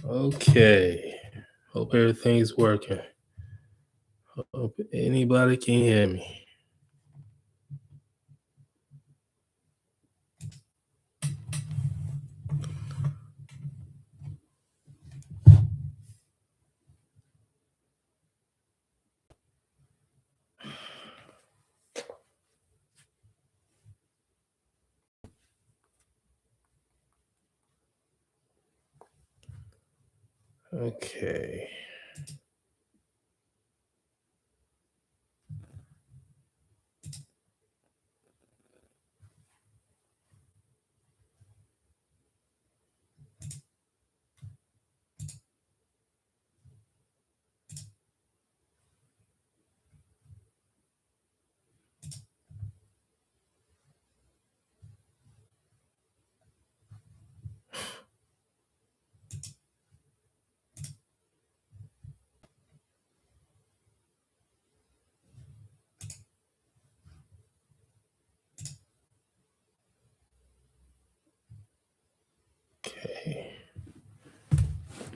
Okay. Hope everything's working. Hope anybody can hear me. Okay. Okay.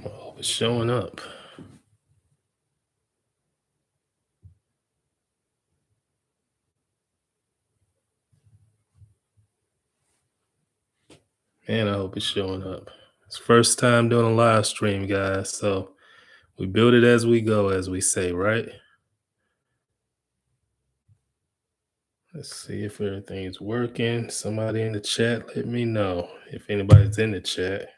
I hope it's showing up. Man, I hope it's showing up. It's first time doing a live stream, guys. So we build it as we go, as we say, right? Let's see if everything's working. Somebody in the chat, let me know if anybody's in the chat.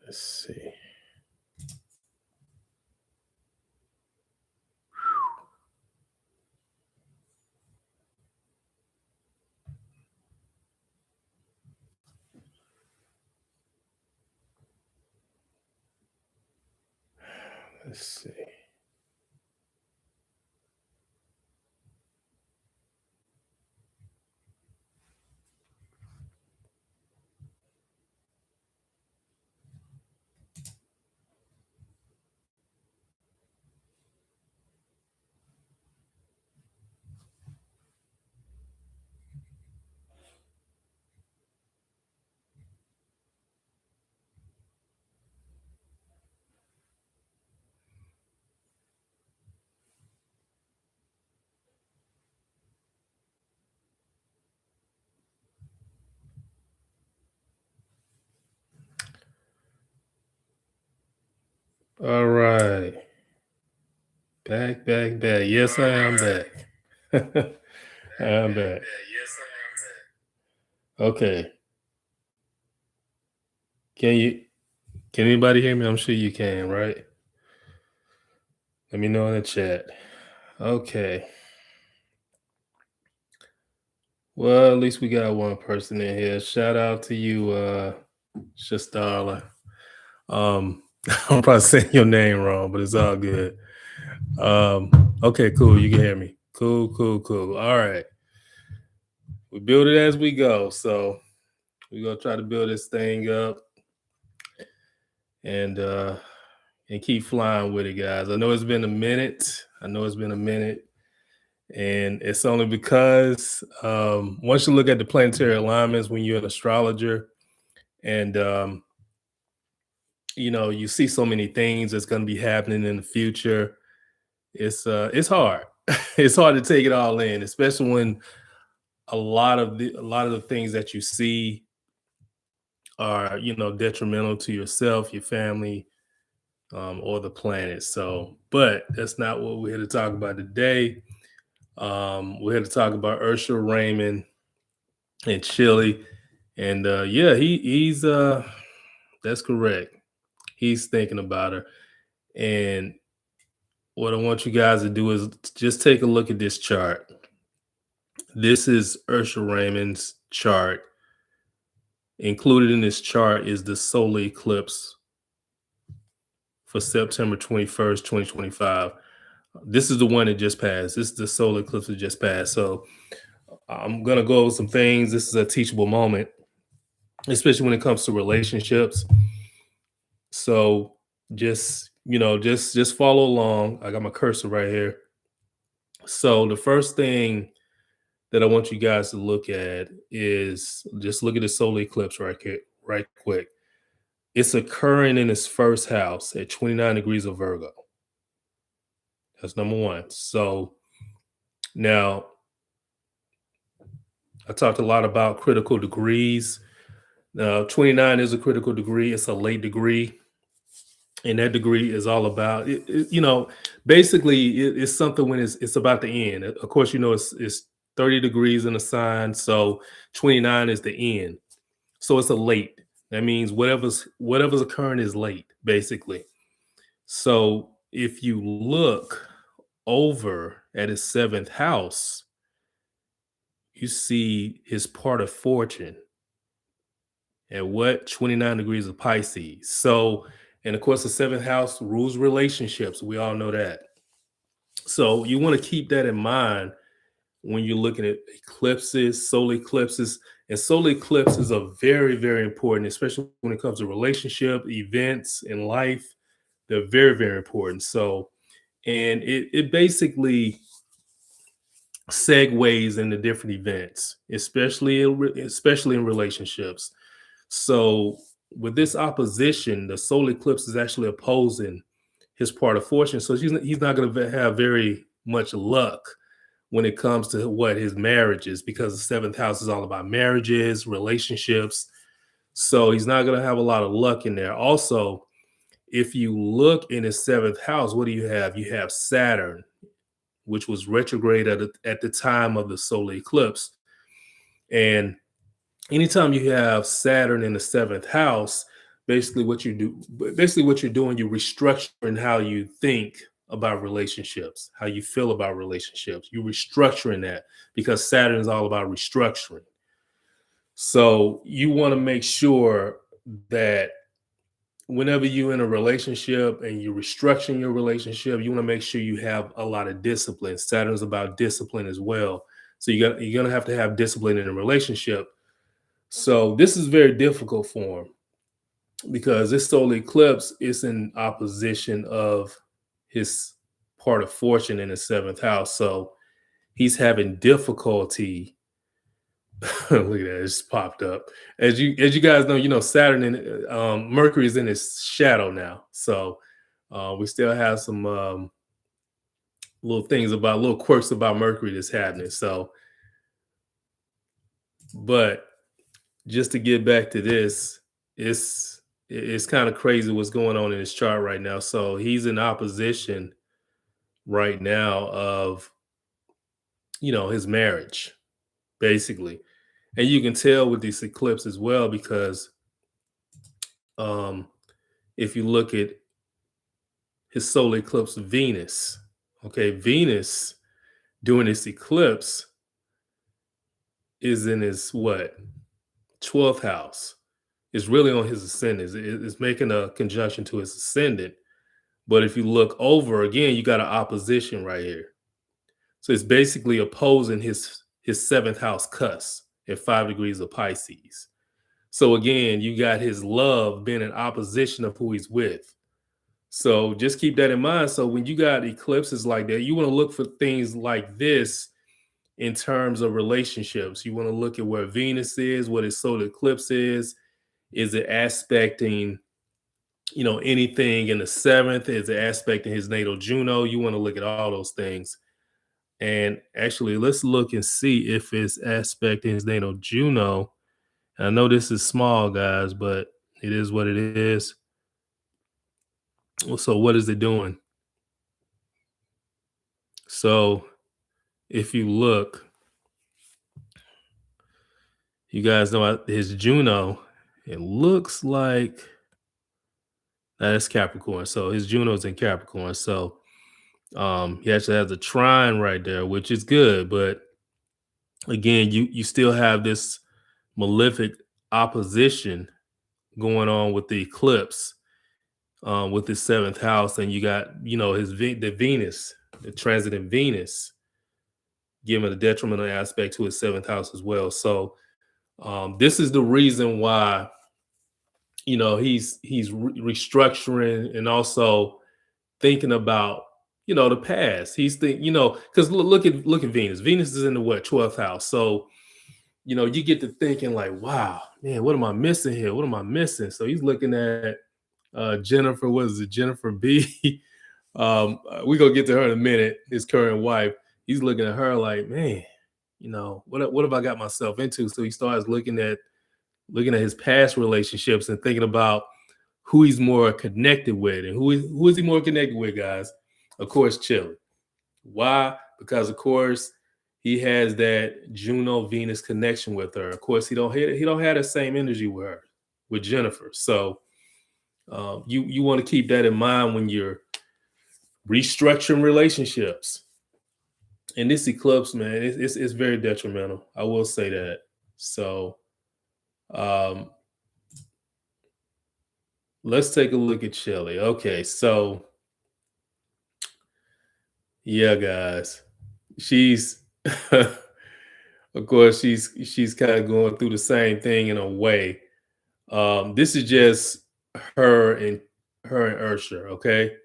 Let's see. Let's see. All right. Back. Yes, I am back. I am back. Okay. Can anybody hear me? I'm sure you can, right? Let me know in the chat. Okay. Well, at least we got one person in here. Shout out to you, Shastala. I'm probably saying your name wrong, but it's all good. Okay, cool. You can hear me. Cool. All right. We build it as we go. So we're gonna try to build this thing up and keep flying with it, guys. I know it's been a minute. And it's only because once you look at the planetary alignments when you're an astrologer and you see so many things that's going to be happening in the future, it's hard. It's hard to take it all in, especially when a lot of the things that you see are detrimental to yourself, your family, or the planet. So, but that's not what we're here to talk about today. We're here to talk about Ursula Raymond in Chile, and yeah, he's that's correct. He's thinking about her, and what I want you guys to do is just take a look at this chart. This is Ursula Raymond's chart. Included in this chart is the solar eclipse for September 21st, 2025. This is the one that just passed. This is the solar eclipse that just passed. So I'm gonna go over some things. This is a teachable moment, especially when it comes to relationships. So just follow along. I got my cursor right here. So the first thing that I want you guys to look at is just look at the solar eclipse right quick. It's occurring in its first house at 29 degrees of Virgo. That's number one. So now I talked a lot about critical degrees. Now, 29 is a critical degree. It's a late degree. And that degree is all about, basically it's something when it's about the end. Of course, it's 30 degrees in a sign. So 29 is the end. So it's a late. That means whatever's occurring is late, basically. So if you look over at his seventh house, you see his part of fortune at what 29 degrees of Pisces. So, and of course, the seventh house rules relationships. We all know that. So you want to keep that in mind when you're looking at eclipses, solar eclipses, and solar eclipses are very, very important, especially when it comes to relationship, events, in life. They're very, very important. So, and it basically segues into different events, especially in relationships. So, with this opposition, the solar eclipse is actually opposing his part of fortune. So he's not going to have very much luck when it comes to what his marriage is, because the seventh house is all about marriages, relationships. So he's not going to have a lot of luck in there. Also, if you look in his seventh house, what do you have? You have Saturn, which was retrograde at the time of the solar eclipse. And anytime you have Saturn in the seventh house, basically what you're doing, you're restructuring how you think about relationships, how you feel about relationships. You're restructuring that because Saturn is all about restructuring. So you want to make sure that whenever you're in a relationship and you're restructuring your relationship, you want to make sure you have a lot of discipline. Saturn's about discipline as well. So you're gonna have to have discipline in a relationship. So this is very difficult for him because this solar eclipse is in opposition of his part of fortune in the seventh house. So he's having difficulty. Look at that, it's popped up. As you guys know, Saturn and Mercury is in his shadow now. So we still have some little quirks about Mercury that's happening. So, but just to get back to this, it's kind of crazy what's going on in his chart right now. So he's in opposition right now of his marriage, basically. And you can tell with this eclipse as well, because um if you look at his solar eclipse Venus, okay, Venus during this eclipse is in his what 12th house. It's really on his ascendant. It's making a conjunction to his ascendant. But if you look over again, you got an opposition right here. So it's basically opposing his seventh house cusp at 5 degrees of Pisces. So again, you got his love being in opposition of who he's with. So just keep that in mind. So when you got eclipses like that, you want to look for things like this in terms of relationships. You want to look at where Venus is, what his solar eclipse is. Is it aspecting, anything in the seventh? Is it aspecting his natal Juno? You want to look at all those things. And actually, let's look and see if it's aspecting his natal Juno. I know this is small, guys, but it is what it is. So what is it doing? So if you look, you guys know his Juno, it looks like that's Capricorn. So his Juno's in Capricorn. So he actually has a trine right there, which is good. But again, you still have this malefic opposition going on with the eclipse with his seventh house, and you got the Venus. the transit in Venus, giving a detrimental aspect to his seventh house as well. So this is the reason why he's restructuring and also thinking about the past. He's because look at Venus. Venus is in the what 12th house. So you get to thinking like, wow, man, what am I missing here? What am I missing? So he's looking at Jennifer. What is it, Jennifer B? We're gonna get to her in a minute. His current wife. He's looking at her like, man, what have I got myself into? So he starts looking at his past relationships and thinking about who he's more connected with. And who is he more connected with, guys? Of course, Chili. Why? Because of course he has that Juno Venus connection with her. Of course, he don't have the same energy with her, with Jennifer. So you want to keep that in mind when you're restructuring relationships. And this eclipse, man, it's very detrimental. I will say that. So um let's take a look at Shelly. Okay, so yeah, guys, she's of course she's kind of going through the same thing in a way. This is just her and Ursula. Okay,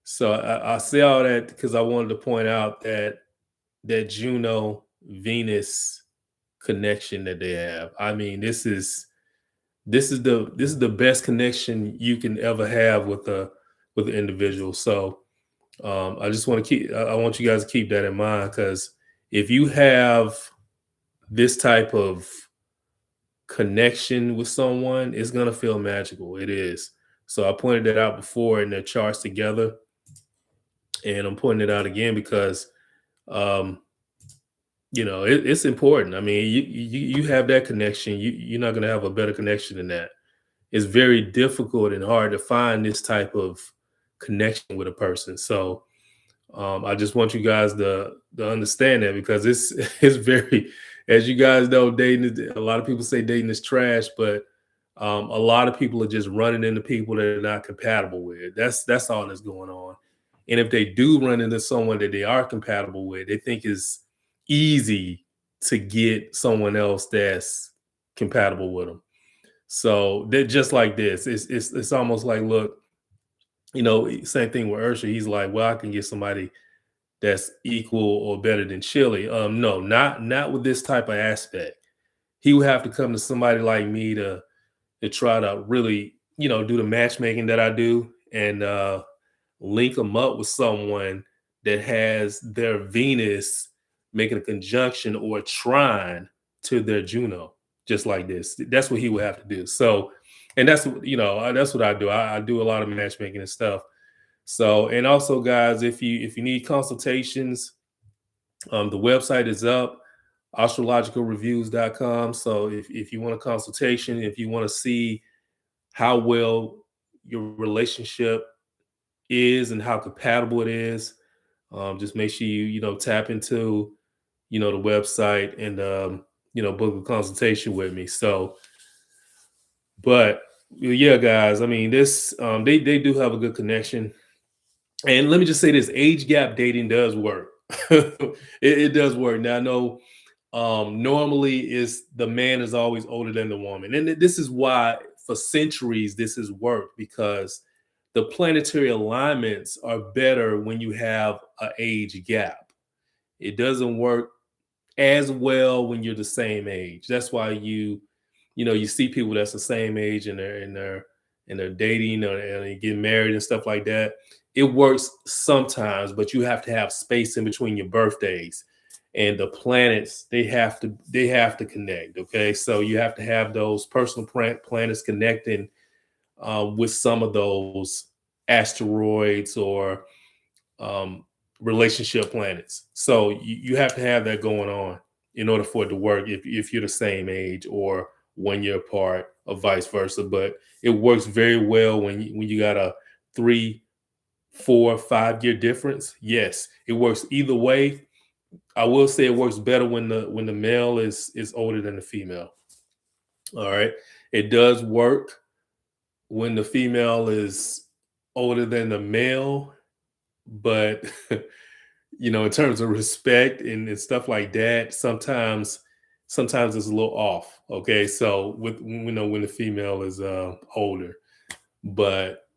so I say all that because I wanted to point out that Juno Venus connection that they have. I mean, this is the best connection you can ever have with the individual. So I just want to I want you guys to keep that in mind, because if you have this type of connection with someone, it's gonna feel magical. It is. So I pointed that out before in their charts together, and I'm pointing it out again because um, it's important. I mean, you have that connection. You're not gonna have a better connection than that. It's very difficult and hard to find this type of connection with a person. So I just want you guys to understand that, because it's it's very, as you guys know, a lot of people say dating is trash, but a lot of people are just running into people that they're not compatible with. That's all that's going on. And if they do run into someone that they are compatible with, they think it's easy to get someone else that's compatible with them. So they're just like this. It's almost like, look, same thing with Ursula. He's like, well, I can get somebody that's equal or better than Chili. No, not with this type of aspect. He would have to come to somebody like me to try to really, do the matchmaking that I do, and link them up with someone that has their Venus making a conjunction or a trine to their Juno, just like this. That's what he would have to do. So, and that's what I do. I do a lot of matchmaking and stuff. So, and also, guys, if you need consultations, the website is up, astrologicalreviews.com. So if you want a consultation, if you want to see how well your relationship is and how compatible it is, just make sure you tap into the website and book a consultation with me. So, but yeah, guys, I mean, this they do have a good connection. And let me just say this: age gap dating does work. It does work. Now I know normally is the man is always older than the woman, and this is why for centuries this has worked, because the planetary alignments are better when you have an age gap. It doesn't work as well when you're the same age. That's why you see people that's the same age and they're dating, and they get married and stuff like that. It works sometimes, but you have to have space in between your birthdays, and the planets they have to connect. Okay, so you have to have those personal planets connecting with some of those asteroids or um, relationship planets. So you have to have that going on in order for it to work, if you're the same age or 1 year apart or vice versa. But it works very well when you got a 3, 4, 5 year difference. Yes, it works either way. I will say it works better when the male is older than the female. All right. It does work when the female is older than the male, but in terms of respect and stuff like that, sometimes it's a little off. Okay, so with when the female is older, but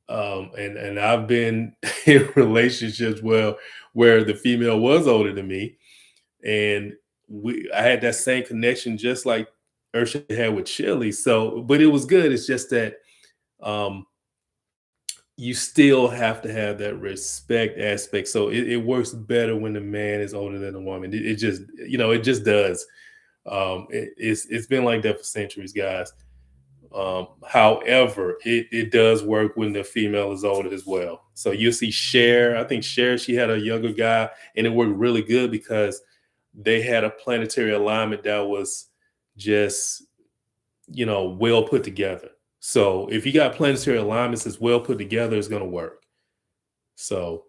and I've been in relationships where the female was older than me, and I had that same connection just like Ursha had with Chili. So, but it was good. It's just that um you still have to have that respect aspect. So it works better when the man is older than the woman. It just, it just does. It's been like that for centuries, guys. However, it does work when the female is older as well. So you'll see Cher. I think Cher, she had a younger guy, and it worked really good because they had a planetary alignment that was just, well put together. So if you got planetary alignments that's well put together, it's going to work. So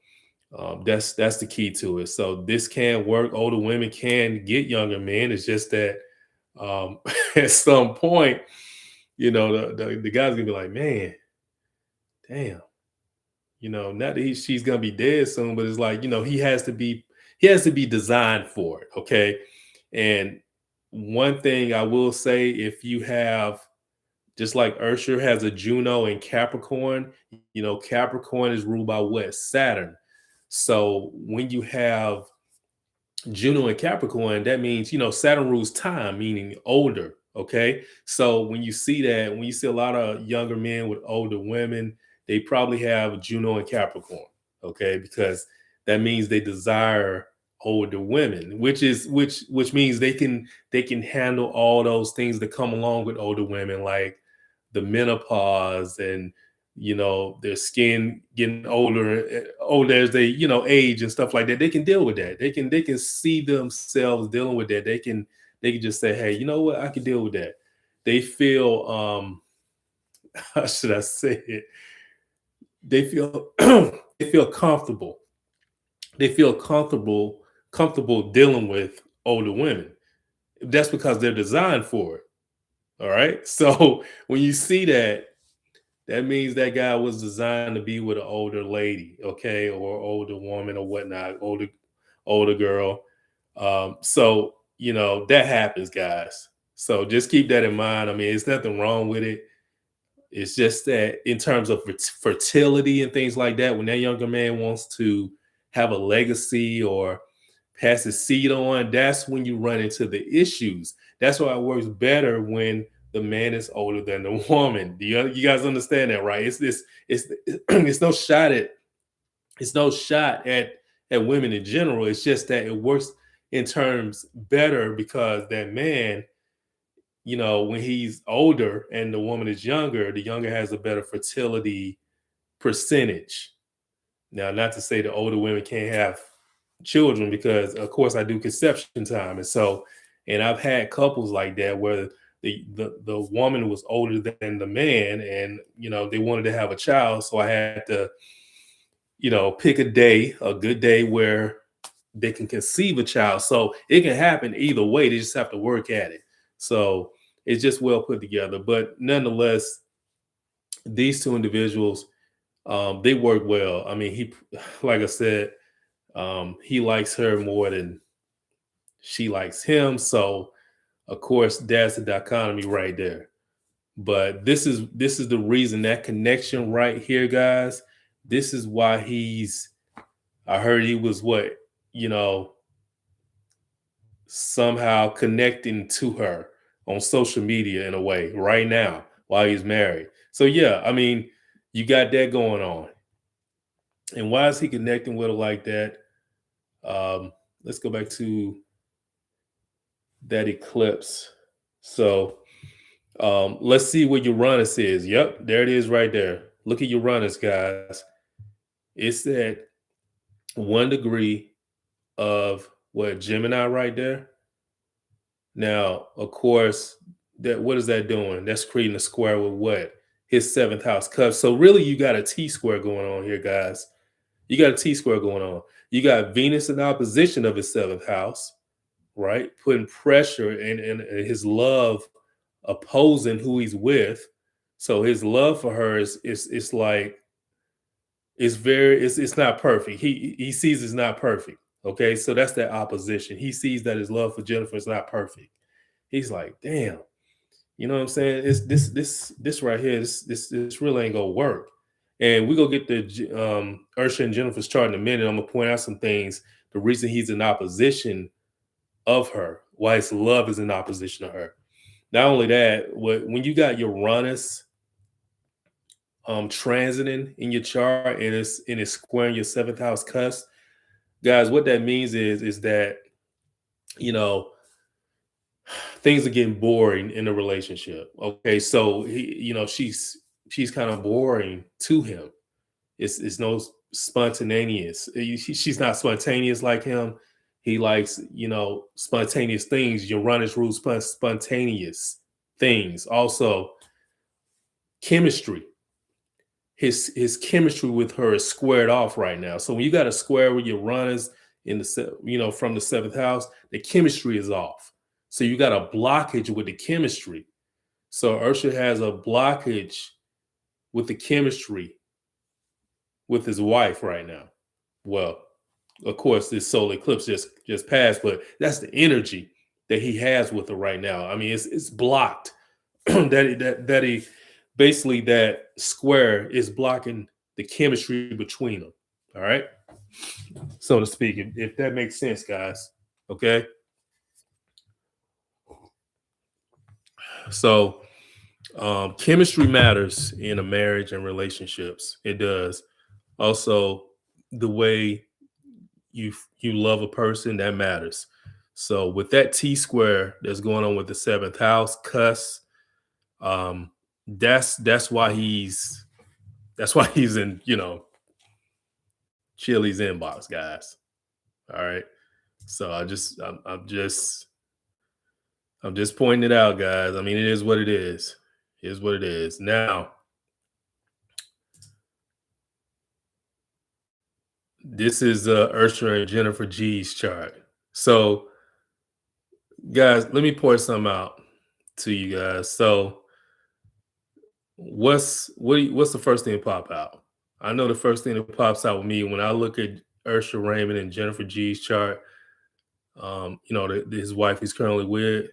that's the key to it. So this can work. Older women can get younger men. It's just that at some point, the guy's gonna be like, man, damn, not that she's gonna be dead soon, but it's like, he has to be designed for it. Okay. And one thing I will say, if you have, just like Ursher has a Juno in Capricorn, Capricorn is ruled by what? Saturn. So when you have Juno and Capricorn, that means, Saturn rules time, meaning older. Okay. So when you see a lot of younger men with older women, they probably have Juno and Capricorn. Okay. Because that means they desire older women, which means they can handle all those things that come along with older women, like the menopause and their skin getting older as they age and stuff like that. They can deal with that. They can see themselves dealing with that. They can just say, hey, you know what, I can deal with that. They feel how should I say it, they feel they feel comfortable. They feel comfortable dealing with older women. That's because they're designed for it. All right, so when you see that, that means that guy was designed to be with an older lady, okay, or older woman or whatnot, older girl. So that happens, guys. So just keep that in mind. I mean, there's nothing wrong with it. It's just that in terms of fertility and things like that, when that younger man wants to have a legacy or pass his seed on, that's when you run into the issues. That's why it works better when the man is older than the woman. Do you guys understand that, right? It's it's no shot at at women in general. It's just that it works in terms better because that man, when he's older and the woman is younger, the younger has a better fertility percentage. Now, not to say the older women can't have children, because of course I do conception time. And I've had couples like that where the woman was older than the man, and they wanted to have a child. So I had to, pick a good day where they can conceive a child. So it can happen either way. They just have to work at it. So it's just well put together. But nonetheless, these two individuals, they work well. I mean, he, like I said, he likes her more than she likes him. So of course, that's the dichotomy right there. But this is the reason, that connection right here, guys. This is why I heard he was what, you know, somehow connecting to her on social media in a way right now while he's married. So yeah, I mean, you got that going on. And why is he connecting with her like that? Let's go back to that eclipse. So let's see what Uranus is. Yep, there it is right there. Look at Uranus, guys. It's at 1 degree of what, Gemini right there. Now, of course, that what is that doing? That's creating a square with what? His seventh house cusp. So really, you got a T square going on here, guys. You got a T square going on. You got Venus in opposition of his seventh house, right? Putting pressure and his love opposing who he's with. So his love for her is like, it's not perfect. He sees it's not perfect. Okay, so that's that opposition. He sees that his love for Jennifer is not perfect. He's like, damn, you know what I'm saying? It's this right here. This really ain't gonna work. And we go get the Ursha and Jennifer's chart in a minute. I'm gonna point out some things. The reason he's in opposition of her, why his love is in opposition to her. Not only that, when you got Uranus transiting in your chart and it's squaring your seventh house cusp, guys, what that means is that you know things are getting boring in a relationship. Okay, so she's kind of boring to him. It's no spontaneous. She's not spontaneous like him. He likes spontaneous things. Uranus rules spontaneous things. Also, chemistry. His chemistry with her is squared off right now. So when you got a square with Uranus in from the seventh house, the chemistry is off. So you got a blockage with the chemistry. So Ursha has a blockage with the chemistry with his wife right now. Well, of course, this solar eclipse just passed, but that's the energy that he has with her right now. I mean, it's blocked. that he basically that square is blocking the chemistry between them. All right, so to speak, if that makes sense, guys. Okay, so chemistry matters in a marriage and relationships. It does. Also, the way you love a person, that matters. So with that T square that's going on with the seventh house cuss, that's why he's in Chili's inbox, guys. All right. So I'm just pointing it out, guys. I mean, it is what it is. It is what it is. Now, this is Ursula and Jennifer G's chart. So, guys, let me point some out to you guys. So, what's the first thing to pop out? I know the first thing that pops out with me when I look at Ursula Raymond and Jennifer G's chart. His wife he's currently with.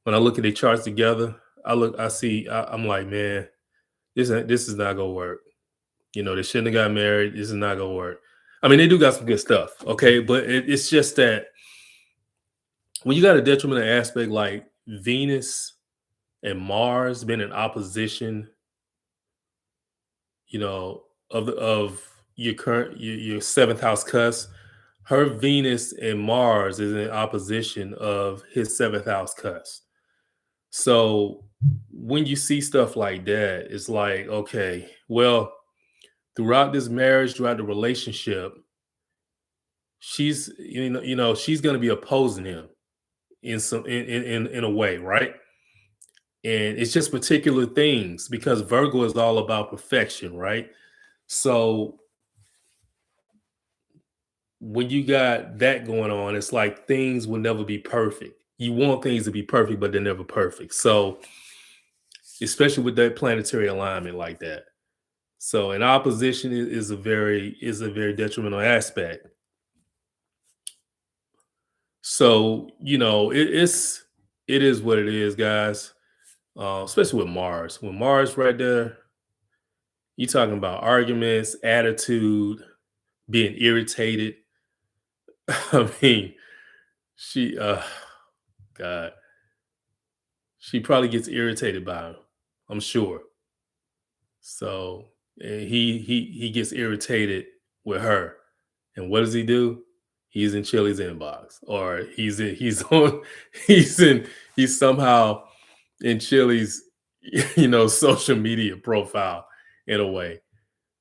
When I look at their charts together, I'm like, man, this is not gonna work. They shouldn't have got married. This is not gonna work. I mean, they do got some good stuff, okay, but it's just that when you got a detrimental aspect like Venus and Mars being in opposition, of your current your seventh house cusp, her Venus and Mars is in opposition of his seventh house cusp. So when you see stuff like that, it's like, okay, well, throughout this marriage, throughout the relationship, she's going to be opposing him in a way, right? And it's just particular things because Virgo is all about perfection, right? So when you got that going on, it's like things will never be perfect. You want things to be perfect, but they're never perfect. So especially with that planetary alignment like that. So an opposition is a very detrimental aspect. So it is what it is, guys. Especially with Mars. When Mars right there, you talking about arguments, attitude, being irritated. I mean, she God, she probably gets irritated by him. I'm sure. So and he gets irritated with her. And what does he do? He's in Chili's inbox, or he's on he's in he's somehow in Chili's social media profile in a way.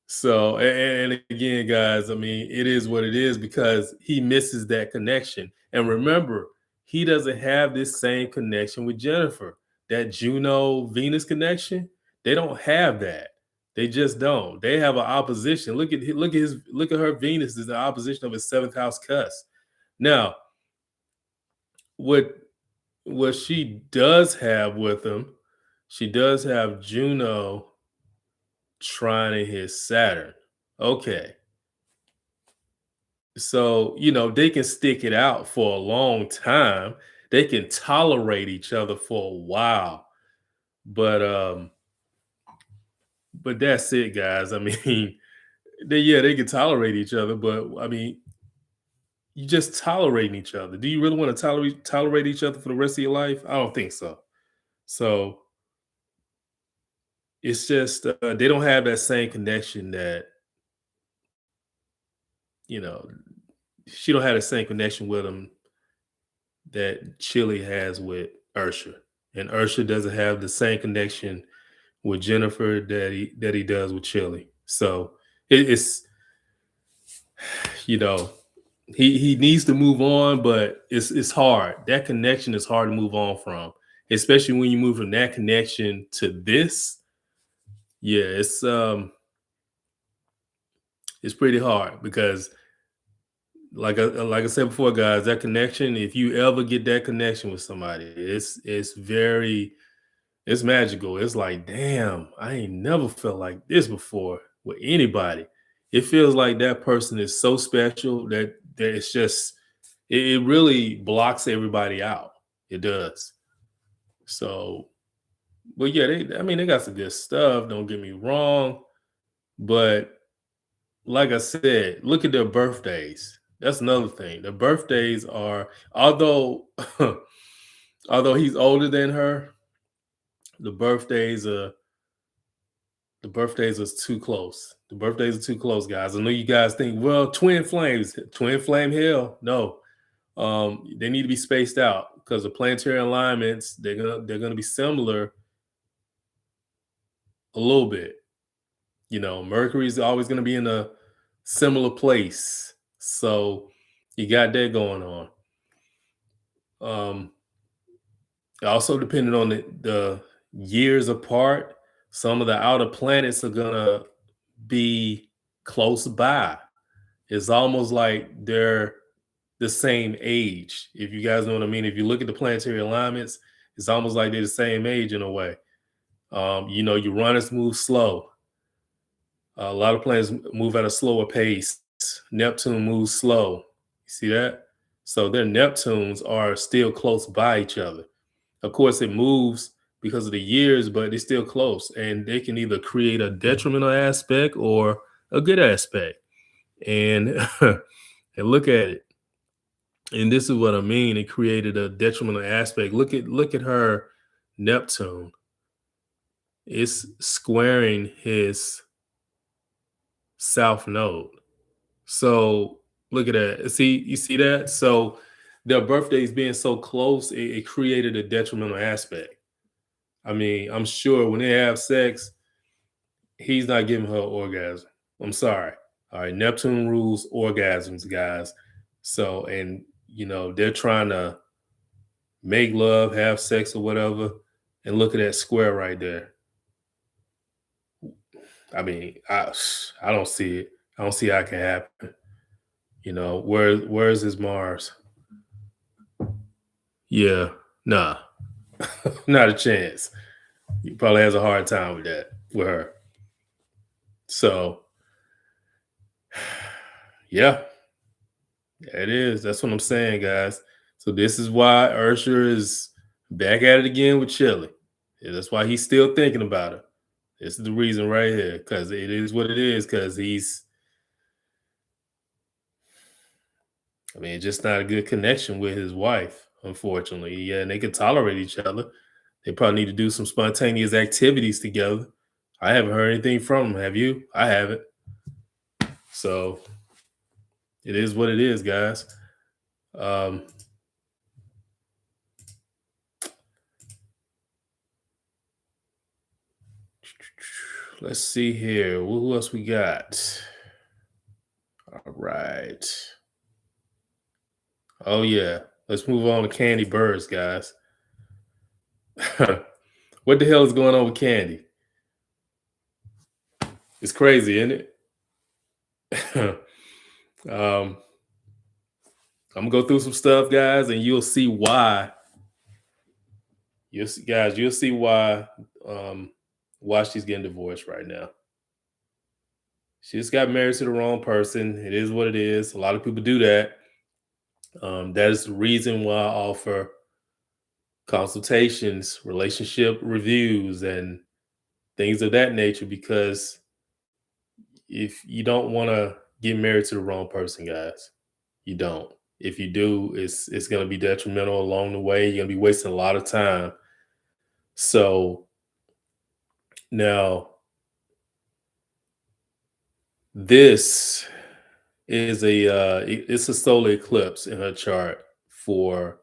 So and again, guys, I mean, it is what it is because he misses that connection. And remember, he doesn't have this same connection with Jennifer. That Juno Venus connection, they don't have that. They just don't. They have an opposition. Look at her Venus is the opposition of his seventh house cusp. Now, what what she does have with him, she does have Juno trining his Saturn. Okay. So, they can stick it out for a long time. They can tolerate each other for a while. But but that's it, guys. I mean, they can tolerate each other, but I mean, you just tolerating each other. Do you really want to tolerate each other for the rest of your life? I don't think so. So it's just they don't have that same connection that you know she don't have the same connection with him that Chili has with Ursha, and Ursha doesn't have the same connection with Jennifer that he does with Chili. So it's you know he needs to move on, but it's hard. That connection is hard to move on from, especially when you move from that connection to this. Yeah, it's pretty hard because like I said before, guys, that connection. If you ever get that connection with somebody, it's magical. It's like, damn, I ain't never felt like this before with anybody. It feels like that person is so special that it's just it really blocks everybody out. It does. So, but yeah, I mean, they got some good stuff. Don't get me wrong, but like I said, look at their birthdays. That's another thing. The birthdays are although he's older than her, the birthdays are the birthdays is too close. The birthdays are too close, guys. I know you guys think, well, twin flame hell. No. They need to be spaced out because the planetary alignments, they're gonna be similar a little bit. Mercury's always gonna be in a similar place. So you got that going on. Um, Also depending on the years apart, some of the outer planets are gonna be close by. It's almost like they're the same age. If you guys know what I mean. If you look at the planetary alignments, it's almost like they're the same age in a way. Uranus moves slow. A lot of planets move at a slower pace. Neptune moves slow. You see that? So their Neptunes are still close by each other. Of course, it moves because of the years, but it's still close. And they can either create a detrimental aspect or a good aspect. And and look at it. And this is what I mean. It created a detrimental aspect. Look at her Neptune. It's squaring his south node. So look at that. You see that? So their birthdays being so close, it created a detrimental aspect. I mean, I'm sure when they have sex, he's not giving her orgasm. I'm sorry. All right, Neptune rules orgasms, guys. So, and they're trying to make love, have sex, or whatever. And look at that square right there. I mean, I don't see it. I don't see how it can happen. Where's his Mars? Yeah, nah, not a chance. He probably has a hard time with that with her. So, yeah, it is. That's what I'm saying, guys. So this is why Ursher is back at it again with Chili. Yeah, that's why he's still thinking about her. This is the reason right here, because it is what it is. Because just not a good connection with his wife, unfortunately. Yeah, and they can tolerate each other. They probably need to do some spontaneous activities together. I haven't heard anything from them. Have you? I haven't. So it is what it is, guys. Um, let's see here. Who else we got? All right. Oh yeah. Let's move on to Candy Birds, guys. What the hell is going on with Candy? It's crazy, isn't it? um, I'm gonna go through some stuff, guys, and you'll see why. You'll see why she's getting divorced right now. She just got married to the wrong person. It is what it is. A lot of people do that. That is the reason why I offer consultations, relationship reviews, and things of that nature. Because if you don't want to get married to the wrong person, guys, you don't. If you do, it's going to be detrimental along the way. You're going to be wasting a lot of time. So now this is it's a solar eclipse in her chart for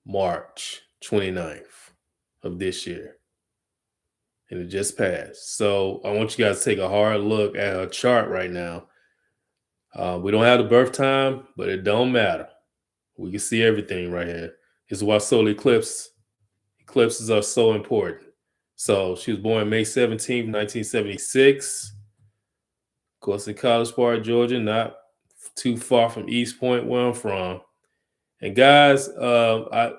March 29th of this year, and it just passed. So I want you guys to take a hard look at her chart right now. We don't have the birth time, but it don't matter. We can see everything right here. This is why solar eclipses are so important. So she was born May 17th, 1976. Of course, in College Park, Georgia, not too far from East Point, where I'm from. And guys, I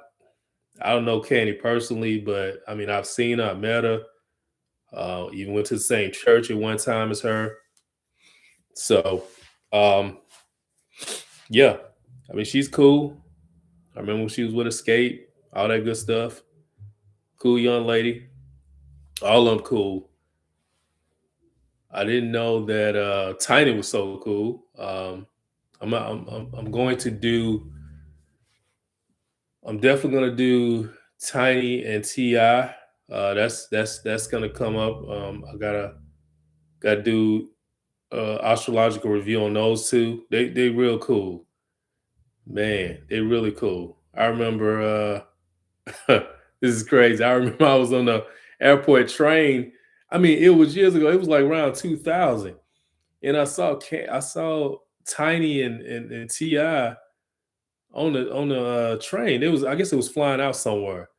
don't know Candy personally, but I mean I've seen her, I met her. Even went to the same church at one time as her. So, um, yeah, I mean she's cool. I remember when she was with Escape, all that good stuff. Cool young lady. All of them cool. I didn't know that Tiny was so cool. I'm going to do. I'm definitely gonna do Tiny and Ti. That's gonna come up. I gotta do astrological review on those two. They real cool, man. They really cool. I remember. This is crazy. I remember I was on the airport train. I mean, it was years ago. It was like around 2000, and I saw Tiny and Ti on the train. It was, I guess it was flying out somewhere.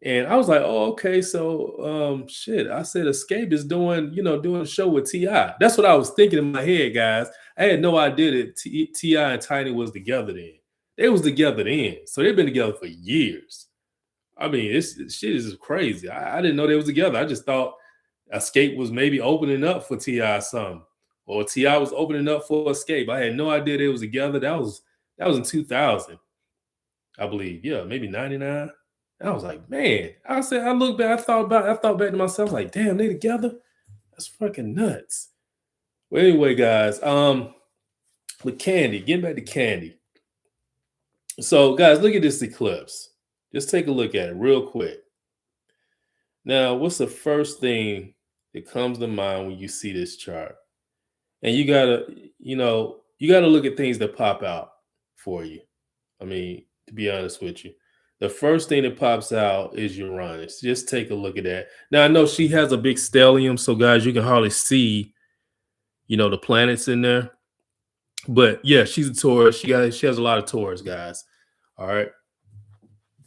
And I was like, oh, okay. So shit. I said Escape is doing a show with T.I. That's what I was thinking in my head, guys. I had no idea that T.I. and Tiny was together then. They was together then. So they've been together for years. I mean, shit is crazy. I didn't know they was together. I just thought Escape was maybe opening up for T.I. something. Or T.I. was opening up for Escape. I had no idea they was together. That was in 2000. I believe. Yeah, maybe 99. I was like, man, I said, I look back, I thought back to myself, like, damn, they together? That's fucking nuts. Well, anyway, guys, with Candy, getting back to Candy. So, guys, look at this eclipse. Just take a look at it real quick. Now, what's the first thing that comes to mind when you see this chart? And you gotta look at things that pop out for you. I mean, to be honest with you, the first thing that pops out is Uranus. Just take a look at that. Now, I know she has a big stellium, so guys, you can hardly see, the planets in there. But yeah, she's a Taurus. She has a lot of Taurus, guys. All right.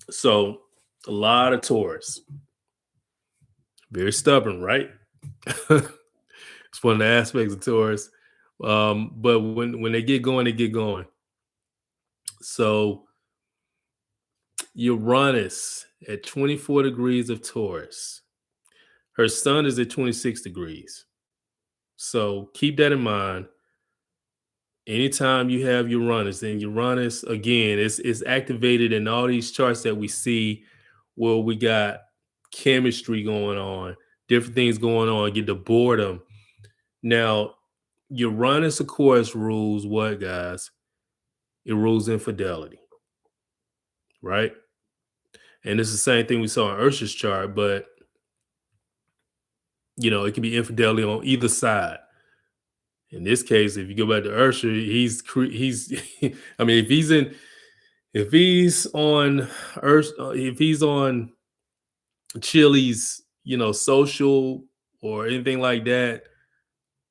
So a lot of Taurus. Very stubborn, right? It's one of the aspects of Taurus. But when they get going, they get going. So Uranus at 24 degrees of Taurus. Her sun is at 26 degrees. So keep that in mind. Anytime you have Uranus, then Uranus, again, it's activated in all these charts that we see where we got chemistry going on, different things going on, get the boredom. Now, Uranus, of course, rules what, guys? It rules infidelity, right? And it's the same thing we saw in Ursa's chart, but it can be infidelity on either side. In this case, if you go back to Ursa, he's I mean, if he's on Earth, if he's on Chile's, social or anything like that,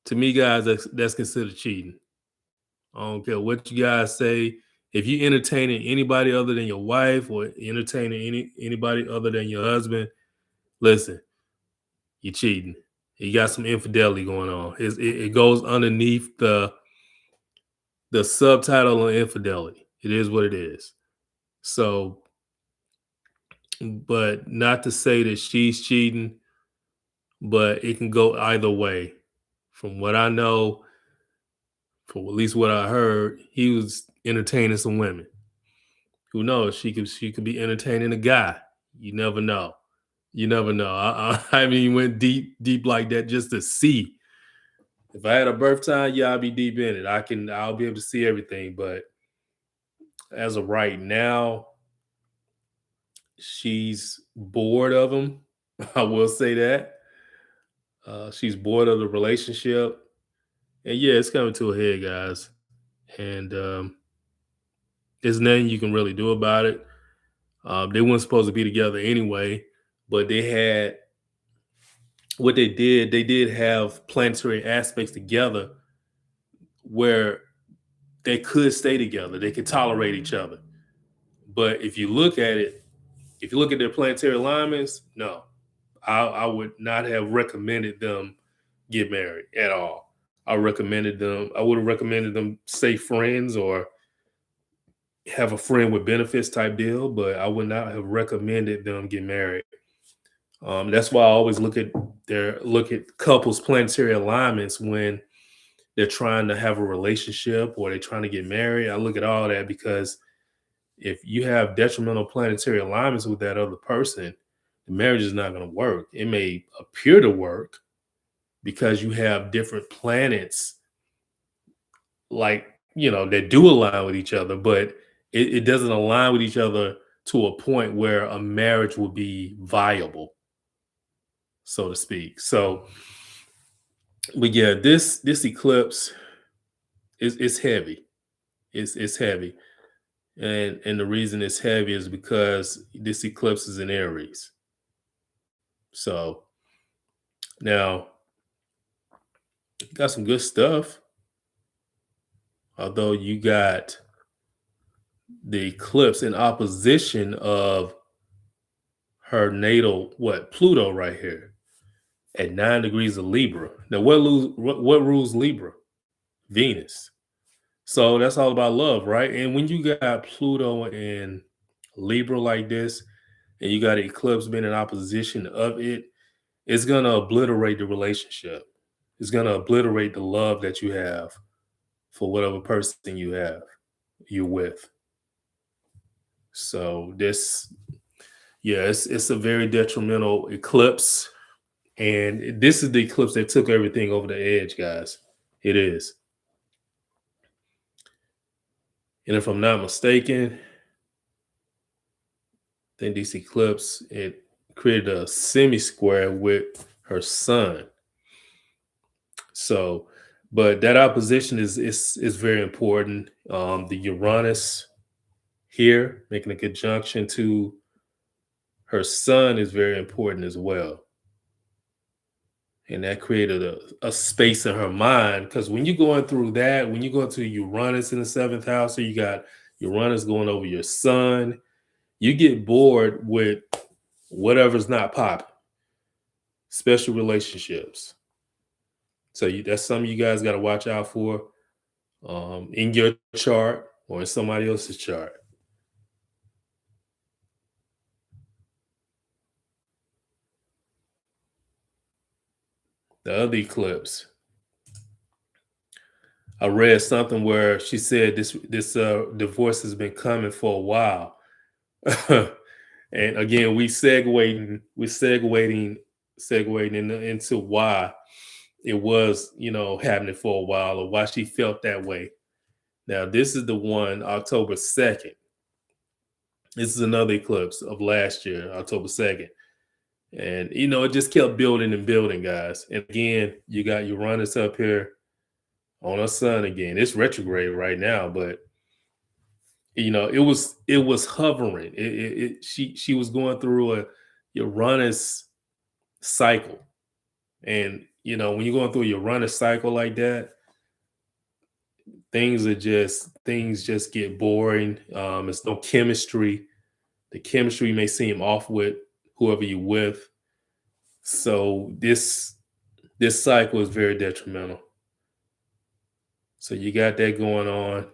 to me, guys, that's considered cheating. I don't care what you guys say. If you entertaining anybody other than your wife or entertaining anybody other than your husband, listen, you're cheating. You got some infidelity going on. It goes underneath the subtitle on infidelity. It is what it is. So, but not to say that she's cheating, but it can go either way. From what I know, from at least what I heard, he was entertaining some women. Who knows? She could be entertaining a guy. You never know. You never know. I mean, went deep like that just to see. If I had a birth time, yeah, I'll be deep in it. I'll be able to see everything. But as of right now, she's bored of him. I will say that. She's bored of the relationship. And yeah, it's coming to a head, guys. And there's nothing you can really do about it. They weren't supposed to be together anyway, but they had what they did have planetary aspects together where they could stay together. They could tolerate each other. But if you look at it, if you look at their planetary alignments, no, I would not have recommended them get married at all. I would have recommended them stay friends or have a friend with benefits type deal, but I would not have recommended them get married. That's why I always look at couples planetary alignments when they're trying to have a relationship or they're trying to get married. I look at all that because if you have detrimental planetary alignments with that other person, the marriage is not going to work. It may appear to work because you have different planets, like, that do align with each other, but it doesn't align with each other to a point where a marriage will be viable, so to speak. So, but yeah, this eclipse is heavy. It's heavy. And the reason it's heavy is because this eclipse is in Aries. So now you got some good stuff. Although you got the eclipse in opposition of her natal, what, Pluto right here at 9 degrees of Libra. Now what rules Libra? Venus. So that's all about love, right? And when you got Pluto in Libra like this, and you got eclipse being in opposition of it, it's gonna obliterate the relationship. It's gonna obliterate the love that you have for whatever person you're with. So this, yeah, it's a very detrimental eclipse, and this is the eclipse that took everything over the edge, guys. It is, and if I'm not mistaken, I think this eclipse it created a semi square with her sun. So, but that opposition is very important. The Uranus here making a conjunction to her sun is very important as well. And that created a space in her mind. Because when you're going through that, when you go to Uranus in the seventh house, so you got Uranus going over your sun, you get bored with whatever's not popping, special relationships. So that's something you guys got to watch out for in your chart or in somebody else's chart. The other eclipse, I read something where she said this divorce has been coming for a while. And again, segueing into why it was, happening for a while or why she felt that way. Now, this is the one, October 2nd. This is another eclipse of last year, October 2nd. And, it just kept building and building, guys. And again, you got Uranus up here on her sun again. It's retrograde right now, but it was hovering. She was going through a Uranus cycle. And, when you're going through a Uranus cycle like that, things just get boring. It's no chemistry. The chemistry may seem off with whoever you're with. So this cycle is very detrimental. So you got that going on.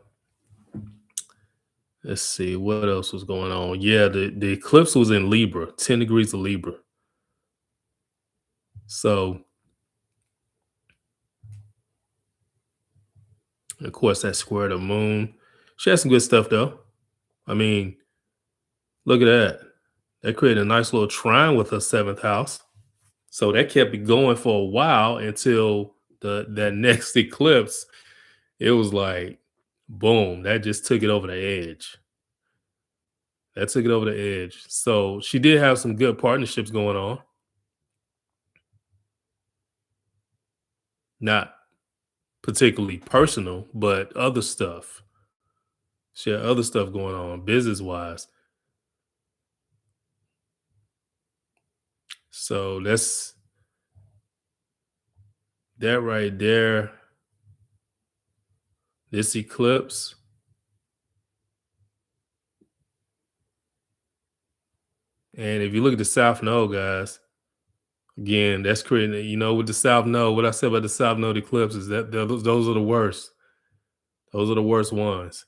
Let's see what else was going on. Yeah, the eclipse was in Libra, 10 degrees of Libra. So Of course, that square the moon. She has some good stuff though. I mean, look at that. That created a nice little trine with her seventh house. So that kept it going for a while until that next eclipse. It was like, boom, that just took it over the edge. That took it over the edge. So she did have some good partnerships going on. Not particularly personal, but other stuff. She had other stuff going on business wise. So that's that right there. This eclipse. And if you look at the South Node, guys, again, that's creating, with the South Node, what I said about the South Node eclipse is that those are the worst. Those are the worst ones.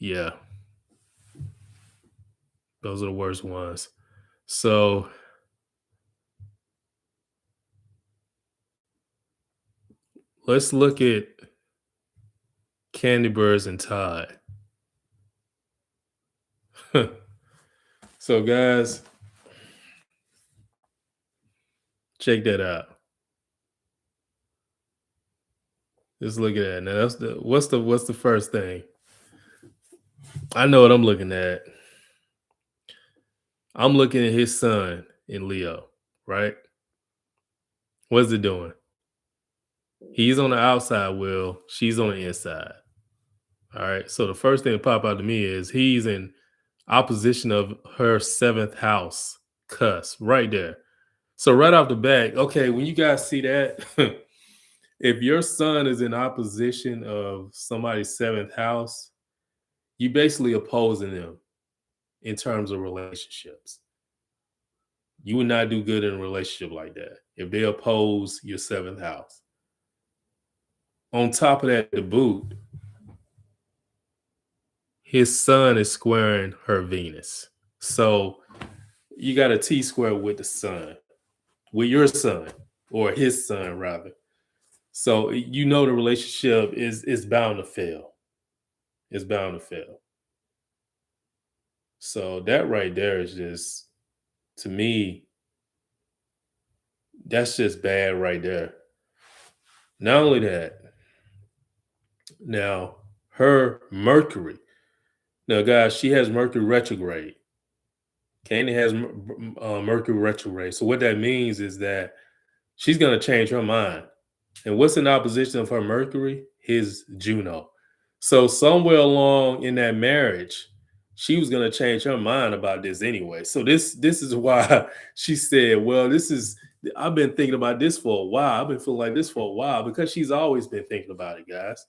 Yeah, those are the worst ones. So let's look at Candy Birds and Tide. So, guys, check that out. Just look at that. Now, that's what's the first thing? I know what I'm looking at. I'm looking at his son in Leo, right? What's it doing? He's on the outside wheel. She's on the inside. All right. So the first thing that pop out to me is he's in opposition of her seventh house cusp right there. So right off the bat, okay, when you guys see that, if your son is in opposition of somebody's seventh house, you basically opposing them in terms of relationships. You would not do good in a relationship like that if they oppose your seventh house. On top of that, to boot, his son is squaring her Venus. So you got a T square with the sun, with your son, or his son rather. So the relationship is bound to fail. It's bound to fail. So that right there is just, to me, that's just bad right there. Not only that, now her Mercury. Now, guys, she has Mercury retrograde. Candy has Mercury retrograde. So what that means is that she's going to change her mind. And what's in opposition of her Mercury? His Juno. So somewhere along in that marriage, she was going to change her mind about this anyway. So this is why she said, well, I've been thinking about this for a while. I've been feeling like this for a while, because she's always been thinking about it, guys.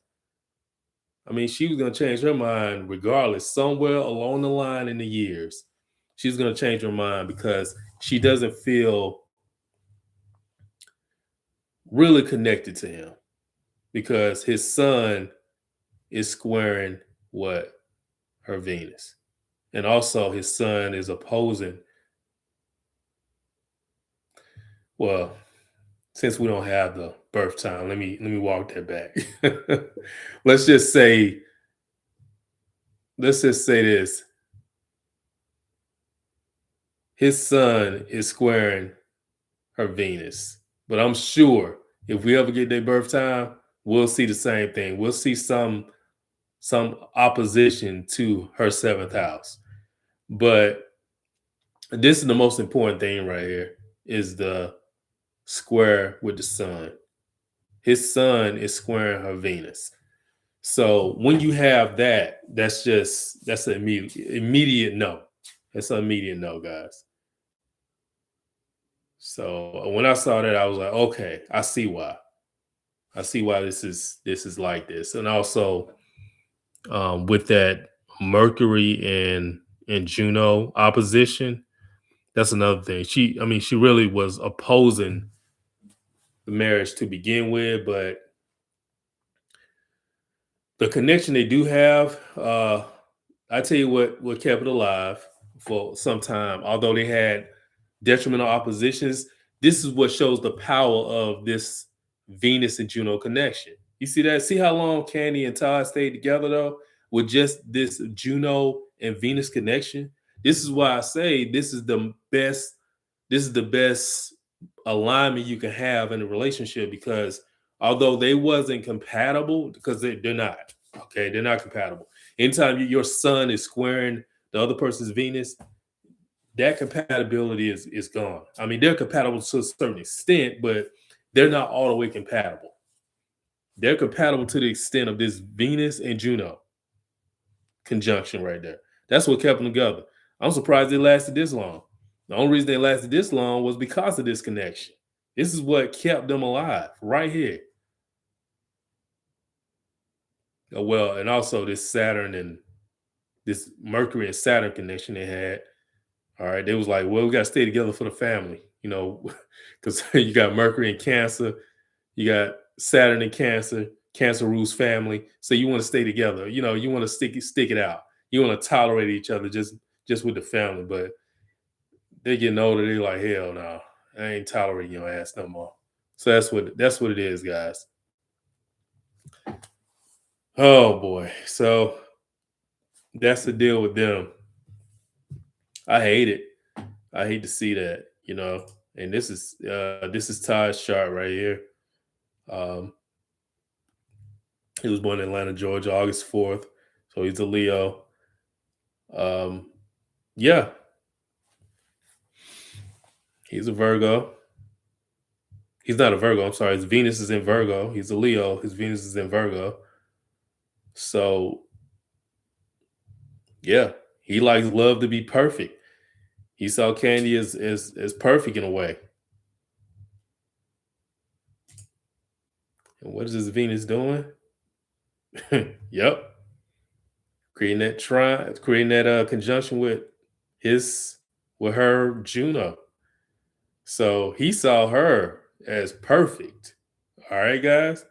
I mean, she was going to change her mind regardless. Somewhere along the line in the years, she's going to change her mind because she doesn't feel really connected to him, because his son is squaring what? Her Venus. And also his son is opposing. Well, since we don't have the birth time, let me walk that back. let's just say this. His son is squaring her Venus. But I'm sure if we ever get their birth time, we'll see the same thing. We'll see some opposition to her seventh house. But this is the most important thing right here, is the square with the sun. His sun is squaring her Venus. So when you have that, that's an immediate no. That's an immediate no, guys. So when I saw that, I was like, okay, I see why. I see why this is like this. And also with that Mercury and Juno opposition, that's another thing. She really was opposing the marriage to begin with, but the connection they do have, I tell you what kept it alive. for some time, although they had detrimental oppositions. This is what shows the power of this Venus and Juno connection. You see that? See how long Candy and Todd stayed together though, with just this Juno and Venus connection. This is why I say this is the best. This is the best alignment you can have in a relationship, because although they wasn't compatible, because they're not. Okay, they're not compatible. Anytime your sun is squaring the other person's Venus, that compatibility is gone. I mean, they're compatible to a certain extent, but they're not all the way compatible. They're compatible to the extent of this Venus and Juno conjunction right there. That's what kept them together. I'm surprised they lasted this long. The only reason they lasted this long was because of this connection. This is what kept them alive right here. Well, and also this Saturn and this Mercury and Saturn connection they had. All right, they was like, well, we got to stay together for the family, because you got Mercury in Cancer, you got Saturn in Cancer. Cancer rules family, so you want to stay together. You want to stick it out. You want to tolerate each other just with the family. But they're getting older. They're like, hell no, I ain't tolerating your ass no more. So that's what it is, guys. Oh boy, so that's the deal with them. I hate it. I hate to see that, And this is Todd's chart right here. He was born in Atlanta, Georgia, August 4th. So he's a Leo. Yeah. He's a Virgo. He's not a Virgo. I'm sorry. His Venus is in Virgo. He's a Leo. His Venus is in Virgo. So, yeah, he likes love to be perfect. He saw Candy as perfect in a way. And what is his Venus doing? Yep. Creating that conjunction with her Juno. So he saw her as perfect. All right, guys.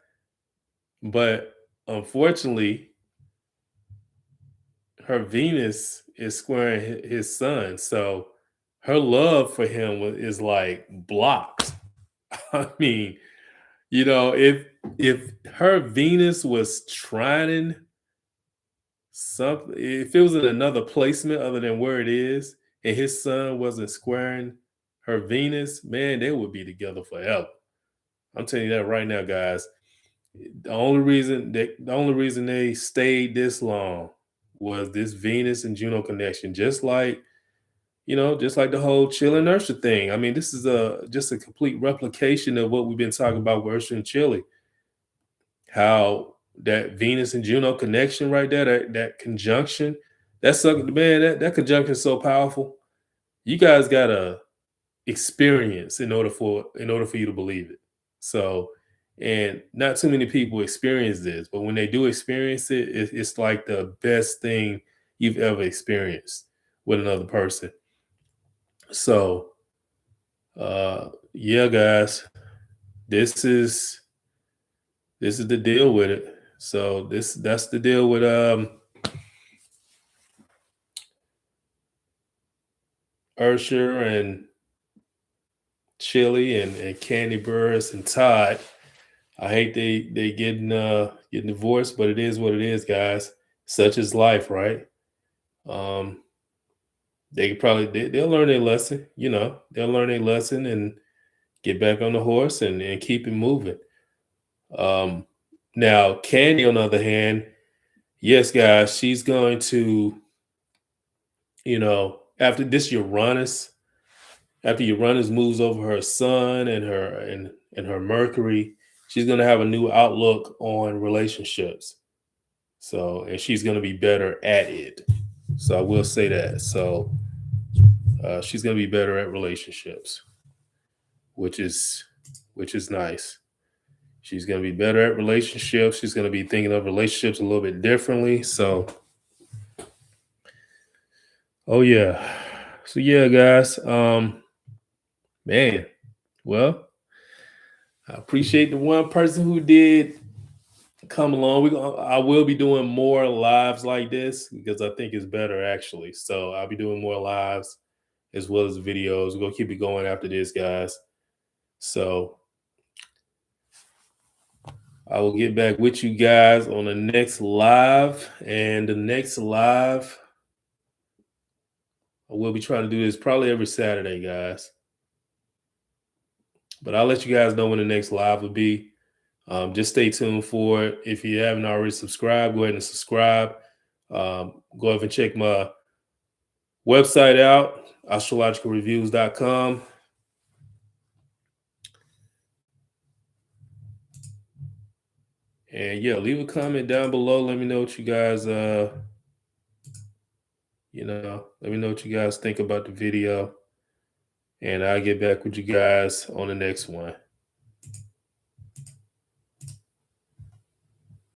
But unfortunately, her Venus is squaring his sun. So her love for him is like blocked. I mean, if her Venus was trining something, if it was in another placement other than where it is, and his sun wasn't squaring her Venus, man, they would be together forever. I'm telling you that right now, guys. The only reason they stayed this long was this Venus and Juno connection. Just like the whole Chill and Ursula thing. I mean, this is just a complete replication of what we've been talking about with Ursula and Chile. How that Venus and Juno connection right there, that conjunction, that conjunction is so powerful. You guys gotta experience in order for you to believe it. So, and not too many people experience this, but when they do experience it, it's like the best thing you've ever experienced with another person. So, yeah, guys, this is the deal with it. So that's the deal with Ursher and Chili and Candy Burris and Todd. I hate they getting divorced, but it is what it is, guys. Such is life, right? They'll learn their lesson, they'll learn their lesson and get back on the horse and keep it moving. Now Candy, on the other hand, yes, guys, she's going to, after this after Uranus moves over her sun and her Mercury, she's going to have a new outlook on relationships. So, and she's going to be better at it. So I will say that. So she's going to be better at relationships, which is nice. She's going to be better at relationships. She's going to be thinking of relationships a little bit differently. So, oh yeah. So yeah, guys. Man, well, I appreciate the one person who did come along. I will be doing more lives like this because I think it's better actually. So I'll be doing more lives as well as videos. We're gonna keep it going after this, guys. So I will get back with you guys on the next live. And the next live, I will be trying to do this probably every Saturday, guys. But I'll let you guys know when the next live will be. Just stay tuned for it. If you haven't already subscribed, go ahead and subscribe. Go ahead and check my website out, astrologicalreviews.com. And yeah, leave a comment down below. Let me know what you guys, let me know what you guys think about the video. And I'll get back with you guys on the next one.